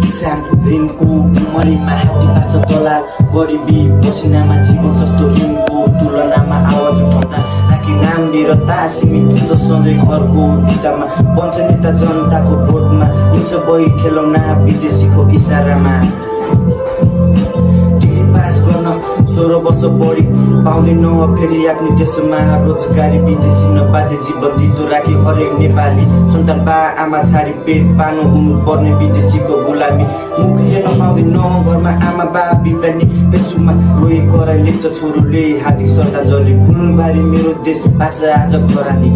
किसान ऋणको उमरीमा हात्ती बाँच्छ दलाल गरिबी पसिनामा जीवन जस्तो ऋणको तुलनामा आवाज उठाउँदा राखी नाम वीरता सीमित हुन्छ सधैँ घरको भित्तामा बन्छ नेता जनताको भोटमा हुन्छ बही खेलौना विदेशीको इसारामा डिग्री पास गर्न 16 वर्ष बढी पाउँदैनौ फेरि आफ्नो देशमा रोजगारी विदेशी नपाते जीवन दिदो राखी हरेक नेपाली सन्तान बा आमा छाडी पेट पानो हुनु पर्ने विदेशीको गुलामी मुख हेर्न पाउँदैनौ घरमा आमा बा बितानी पेचुमा रोए कराई लेख्छ छोरोले हार्दिक श्रद्धाञ्जली फुलबारी मेरो देश बाँच्छ आज खरानी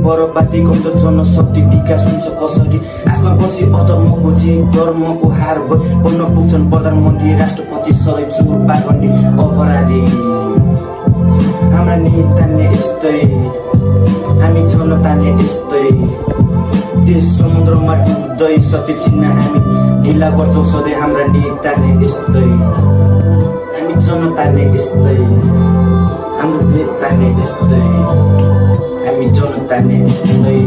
बरबादी कमजोर जनशक्ति विकास हुन्छ कसरी आसमा बसी अधर्मको जीव धर्मको हार बन्न पुग्छन् प्रधानमन्त्री राष्ट्रपति सधैँ चुप पार्ने अपराधी हाम्रा नेता ने यस्तै हामी जनता ने यस्तै देश समुद्रमा डुब्दै सत्य चिन्न हामी ढिला गर्छौँ सधैँ हाम्रा नेता ने यस्तै हामी जनता ने यस्तै हाम्रो नेता ने यस्तै हामी जनता ने यस्तै